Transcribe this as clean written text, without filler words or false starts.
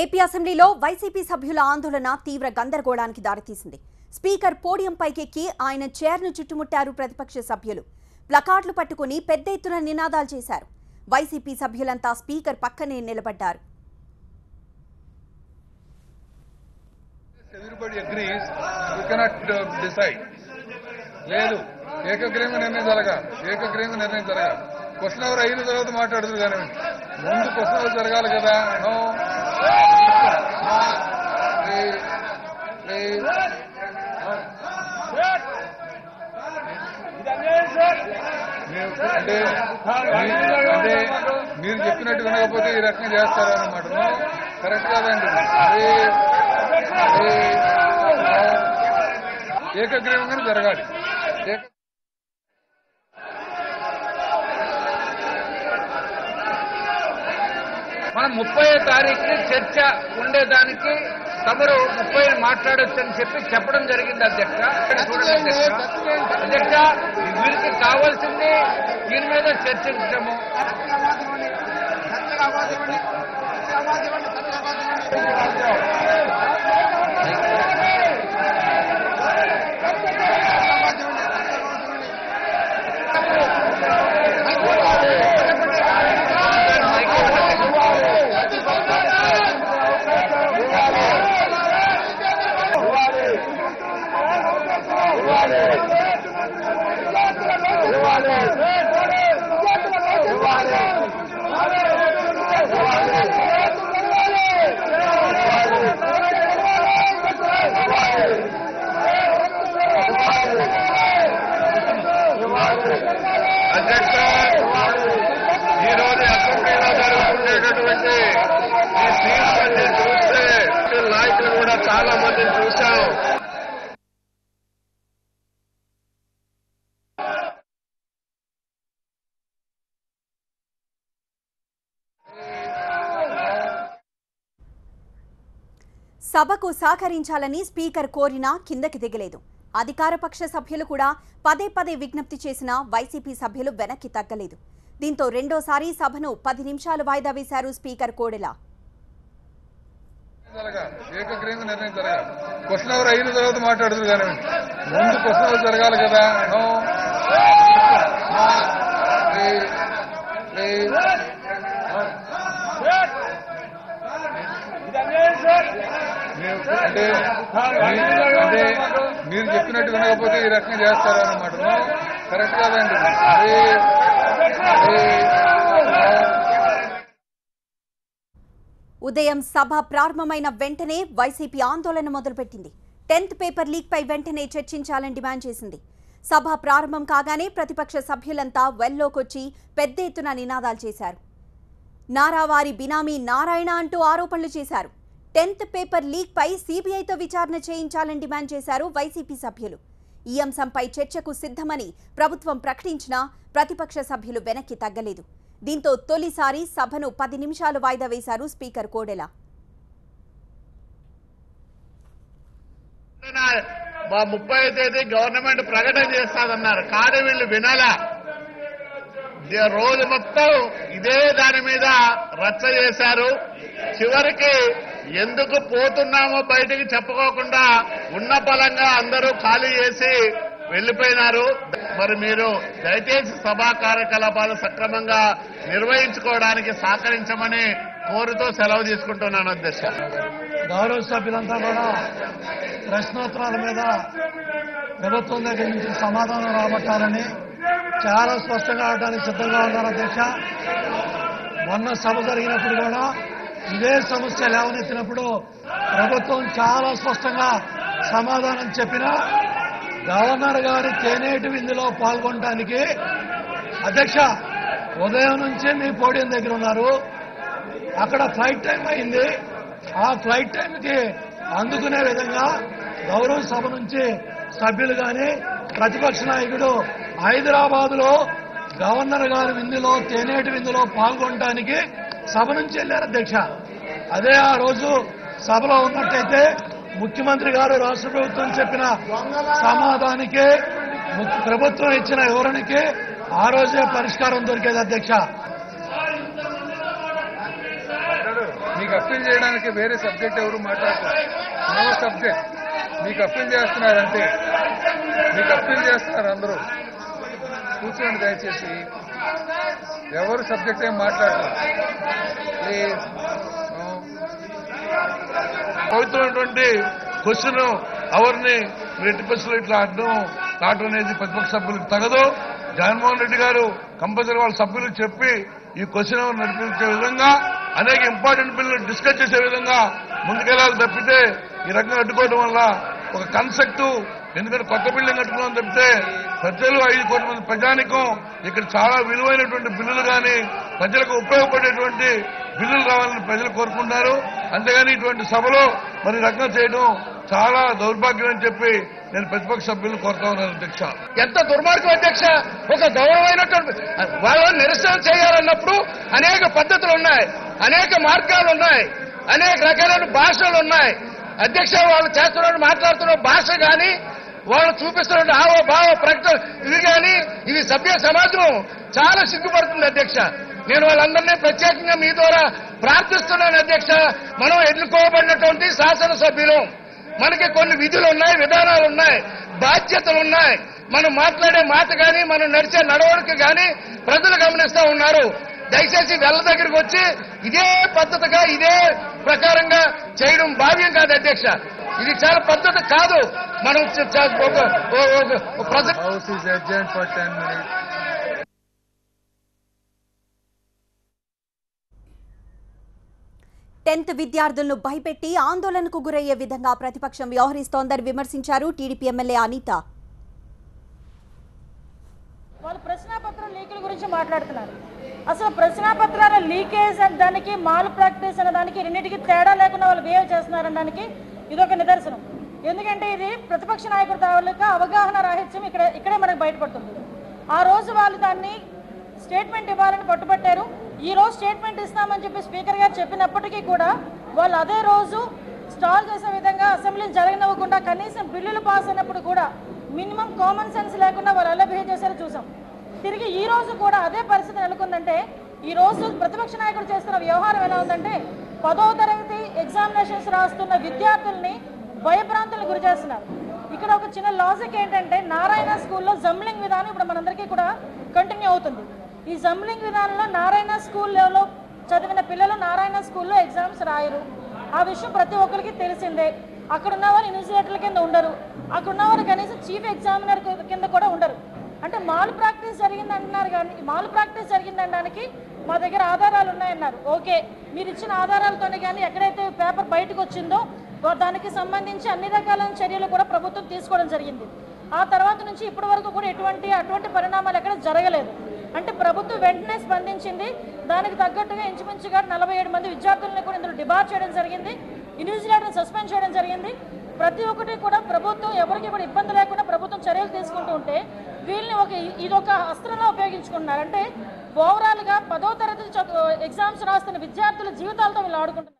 AP అసెంబ్లీలో YCP సభ్యుల ఆందోళన తీవ్ర గందరగోళానికి దారితీసింది. స్పీకర్ పోడియం పైకెక్కి ఆయన చైర్ను చుట్టుముట్టారు ప్రతిపక్ష సభ్యులు. ప్లకార్డులు పట్టుకుని పెద్ద ఎత్తున నినాదాలు చేశారు. వైసీపీ సభ్యులంతా స్పీకర్ పక్కనే నిలబడ్డారు. క్వశ్చన్ అవర్ అయిన తర్వాత మాట్లాడుతున్నారు కానీ ముందు క్వశ్చన్ అవర్ జరగాలి కదా. అంటే మీరు చెప్పినట్టు వినకపోతే ఈ రకంగా చేస్తారు అన్నమాట. కరెక్ట్ కాదండి. ఏకగ్రీవంగానే జరగాలి. మనం 30వ తారీఖుని చర్చ ఉండేదానికి తమరు 30 మాట్లాడొచ్చని చెప్పడం జరిగింది అధ్యక్ష. అధ్యక్ష వీరికి కావాల్సింది దీని మీద చర్చించడము. అధ్యక్ష ఈరోజు అసెంబ్లీలో జరుగుతున్నటువంటి ఈ సీట్లన్నీ చూస్తే నాయకులు కూడా చాలా మందిని చూశాం. సభకు సహకరించాలని స్పీకర్ కోరినా కిందకి దిగలేదు. అధికారపక్ష సభ్యులు కూడా పదే పదే విజ్ఞప్తి చేసినా వైసీపీ సభ్యులు వెనక్కి తగ్గలేదు. దీంతో రెండోసారి సభను 10 నిమిషాలు వాయిదా వేశారు స్పీకర్ కోడెల. ఏకగ్రీవంగా నిర్ణయం జరగాలి. క్వశ్చన్ అవర్ అయిన తర్వాత మాట్లాడుతున్నారు కానీ ముందు క్వశ్చన్ అవర్ జరగాలి కదా. అంటే మీరు చెప్పినట్టు వినకపోతే ఈ రకంగా చేస్తారు అన్నమాట. కరెక్ట్ కాదండి. ఉదయం సభ ప్రారంభమైన వెంటనే వైసీపీ ఆందోళన మొదలుపెట్టింది. 10th పేపర్ లీక్ పై వెంటనే చర్చించాలని డిమాండ్ చేసింది. సభ ప్రారంభం కాగానే ప్రతిపక్ష సభ్యులంతా వెల్లోకొచ్చి పెద్ద ఎత్తున నినాదాలు చేశారు. నారావారి బినామీ నారాయణ అంటూ ఆరోపణలు చేశారు. 10th పేపర్ లీక్ పై సీబీఐతో విచారణ చేయించాలని డిమాండ్ చేశారు వైసీపీ సభ్యులు. ఈ అంశంపై చర్చకు సిద్ధమని ప్రభుత్వం ప్రకటించినా ప్రతిపక్ష సభ్యులు వెనక్కి తగ్గలేదు. దీంతో తొలిసారి సభను 10 నిమిషాలు వాయిదా వేశారు స్పీకర్ కోడెల. 30వ తేదీ గవర్నమెంట్ ప్రకటన చేస్తాదన్నారు, కానీ వీళ్ళు వినాలా. రోజు మొత్తం ఇదే దాని మీద రచ్చ చేశారు. చివరికి ఎందుకు పోతున్నామో బయటికి చెప్పుకోకుండా ఉన్న బలంగా అందరూ ఖాళీ చేసి వెళ్లిపోయినారు. మరి మీరు దయచేసి సభా కార్యకలాపాలు సక్రమంగా నిర్వహించుకోవడానికి సహకరించమని కోరుతూ సెలవు తీసుకుంటున్నాను అధ్యక్ష. గౌరవ సభ్యులంతా కూడా ప్రశ్నోత్తరాల మీద ప్రభుత్వం దగ్గర నుంచి సమాధానం రాబట్టాలని చాలా స్పష్టంగా అవడానికి సిద్ధంగా ఉన్నారు అధ్యక్ష. మొన్న సభ జరిగినప్పుడు కూడా ఇదే సమస్య లేవనెత్తినప్పుడు ప్రభుత్వం చాలా స్పష్టంగా సమాధానం చెప్పినా గవర్నర్ గారి తేనేటి విందులో పాల్గొనడానికి అధ్యక్ష ఉదయం నుంచి మీ పోడియం దగ్గర ఉన్నారు. అక్కడ ఫ్లైట్ టైం అయింది. ఆ ఫ్లైట్ టైంకి అందుకునే విధంగా గౌరవ సభ నుంచి సభ్యులు కానీ ప్రతిపక్ష నాయకుడు హైదరాబాద్ లో గవర్నర్ గారి విందులో తేనేటి విందులో పాల్గొనడానికి సభ నుంచి వెళ్లారు అధ్యక్ష. అదే ఆ రోజు సభలో ఉన్నట్టయితే ముఖ్యమంత్రి గారు రాష్ట్ర ప్రభుత్వం చెప్పిన సమాధానానికి ప్రభుత్వం ఇచ్చిన వివరణకి ఆ రోజే పరిష్కారం దొరికేది అధ్యక్ష. మీకు అప్పీల్ చేయడానికి వేరే సబ్జెక్ట్ ఎవరు మాట్లాడతారు. No subject. మీకు అప్పీల్ చేస్తున్నారంటే మీకు అప్పీల్ చేస్తున్నారు అందరూ. కూర్చోండి దయచేసి. ఎవరు సబ్జెక్ట్ ఏం మాట్లాడతారు ప్లీజ్. పవిత్రమైనటువంటి క్వశ్చన్ అవర్ని ఎట్టి పరిస్థితుల్లో ఇట్లా అడ్డం రావడం అనేది ప్రతిపక్ష సభ్యులకు తగదు. జగన్మోహన్ రెడ్డి గారు కంపల్సరీ వాళ్ళ సభ్యులకు చెప్పి ఈ క్వశ్చన్ అవర్ నడిపించే విధంగా అనేక ఇంపార్టెంట్ బిల్లులు డిస్కస్ చేసే విధంగా ముందుకెళ్లాలి తప్పితే ఈ రకంగా అడ్డుకోవడం వల్ల ఒక కన్సెప్ట్. ఎందుకంటే కొత్త బిల్డింగ్ కట్టుకున్నాం తప్పితే ప్రజలు 5 కోట్ల మంది ప్రజానికం ఇక్కడ చాలా విలువైనటువంటి బిల్లులు కానీ ప్రజలకు ఉపయోగపడేటువంటి బిల్లులు రావాలని ప్రజలు కోరుకుంటున్నారు. అంతేగాని ఇటువంటి సభలో మరి రకంగా చేయడం చాలా దౌర్భాగ్యం అని చెప్పి నేను ప్రతిపక్ష సభ్యులను కోరుతా ఉన్నాను. అధ్యక్ష, ఎంత దుర్మార్గం అధ్యక్ష. ఒక గౌరవమైనటువంటి వాళ్ళని నిరసన చేయాలన్నప్పుడు అనేక పద్ధతులు ఉన్నాయి, అనేక మార్గాలు ఉన్నాయి, అనేక రకాలైన భాషలు ఉన్నాయి. అధ్యక్ష, వాళ్ళు చేస్తున్న మాట్లాడుతున్న భాష కానీ వాళ్ళు చూపిస్తున్న హావ భావ ప్రకటన ఇవి కానీ ఇవి సభ్య సమాజం చాలా సిగ్గుపడుతుంది అధ్యక్ష. నేను వాళ్ళందరినీ ప్రత్యేకంగా మీ ద్వారా ప్రార్థిస్తున్నాను అధ్యక్ష. మనం ఎన్నుకోబడినటువంటి శాసనసభ్యులు, మనకి కొన్ని విధులు ఉన్నాయి, విధానాలు ఉన్నాయి, బాధ్యతలు ఉన్నాయి. మనం మాట్లాడే మాట కానీ మనం నడిచే నడవడిక కానీ ప్రజలు గమనిస్తూ ఉన్నారు. దయచేసి వెళ్ళ దగ్గరికి వచ్చి ఇదే పద్ధతిగా ఇదే ప్రకారంగా చేయడం భావ్యం కాదు అధ్యక్ష. ఇది చాలా పద్ధతి కాదు. మనం house is adjourn for 10 minutes. Tenth విద్యార్థులను భయపెట్టి ఆందోళనకు గురయ్యే విధంగా ప్రతిపక్షం వ్యవహరిస్తోందని విమర్శించారు టీడీపీ ఎమ్మెల్యే అనిత. వాళ్ళు ప్రశ్నాపత్రం లీకుల గురించి మాట్లాడుతున్నారు. అసలు ప్రశ్నాపత్రాల లీకేజ్ అనే దానికి మాల్ ప్రాక్టీస్ అనే దానికి రెండింటికి తేడా లేకుండా వాళ్ళు బిహేవ్ చేస్తున్నారనడానికి ఇదొక నిదర్శనం. ఎందుకంటే ఇది ప్రతిపక్ష నాయకుడి తాలూకా అవగాహన రాహిత్యం ఇక్కడే మనకు బయటపడుతుంది. ఆ రోజు వాళ్ళు దాన్ని స్టేట్మెంట్ ఇవ్వాలని పట్టుబట్టారు. ఈ రోజు స్టేట్మెంట్ ఇస్తామని చెప్పి స్పీకర్ గారు చెప్పినప్పటికీ కూడా వాళ్ళు అదే రోజు స్టాల్ చేసే విధంగా అసెంబ్లీని జరగనివ్వకుండా కనీసం బిల్లులు పాస్ అయినప్పుడు కూడా మినిమం కామన్ సెన్స్ లేకుండా వాళ్ళు ఎలా బిహేవ్ చేశారో చూసాం. తిరిగి ఈ రోజు కూడా అదే పరిస్థితి నెలకొందంటే ఈ రోజు ప్రతిపక్ష నాయకుడు చేస్తున్న వ్యవహారం ఎలా ఉందంటే 10వ తరగతి ఎగ్జామినేషన్స్ రాస్తున్న విద్యార్థుల్ని భయభ్రాంతులకు గురి చేస్తున్నారు. ఇక్కడ ఒక చిన్న లాజిక్ ఏంటంటే నారాయణ స్కూల్లో జంబ్లింగ్ విధానం ఇప్పుడు మనందరికీ కూడా కంటిన్యూ అవుతుంది. ఈ జంబ్లింగ్ విధానంలో నారాయణ స్కూల్లో చదివిన పిల్లలు నారాయణ స్కూల్లో ఎగ్జామ్స్ రాయరు. ఆ విషయం ప్రతి ఒక్కరికి తెలిసిందే. అక్కడ ఉన్నవారు ఇన్విజిలేటర్ల కింద ఉండరు, అక్కడ ఉన్నవారు కనీసం చీఫ్ ఎగ్జామినర్ కింద కూడా ఉండరు. అంటే మాల్ ప్రాక్టీస్ జరిగింది అంటున్నారు. కానీ మాల్ ప్రాక్టీస్ జరిగిందనడానికి మా దగ్గర ఆధారాలు ఉన్నాయన్నారు. ఓకే, మీరు ఇచ్చిన ఆధారాలతోనే కానీ ఎక్కడైతే పేపర్ బయటకు వచ్చిందో దానికి సంబంధించి అన్ని రకాల చర్యలు కూడా ప్రభుత్వం తీసుకోవడం జరిగింది. ఆ తర్వాత నుంచి ఇప్పటి వరకు కూడా అటువంటి పరిణామాలు ఎక్కడ జరగలేదు. అంటే ప్రభుత్వం వెంటనే స్పందించింది. దానికి తగ్గట్టుగా ఇంచుమించుగా 47 మంది విద్యార్థులను కూడా ఇందులో డిబార్ చేయడం జరిగింది, ఇన్విజిలేటర్ని సస్పెండ్ చేయడం జరిగింది. ప్రతి ఒక్కటి కూడా ప్రభుత్వం ఎవరికి కూడా ఇబ్బంది లేకుండా ప్రభుత్వం చర్యలు తీసుకుంటూ ఉంటే వీళ్ళని ఇదొక అస్త్రంగా ఉపయోగించుకుంటున్నారు. అంటే ఓవరాల్గా 10వ తరగతి ఎగ్జామ్స్ రాస్తున్న విద్యార్థుల జీవితాలతో వీళ్ళు ఆడుకుంటున్నారు.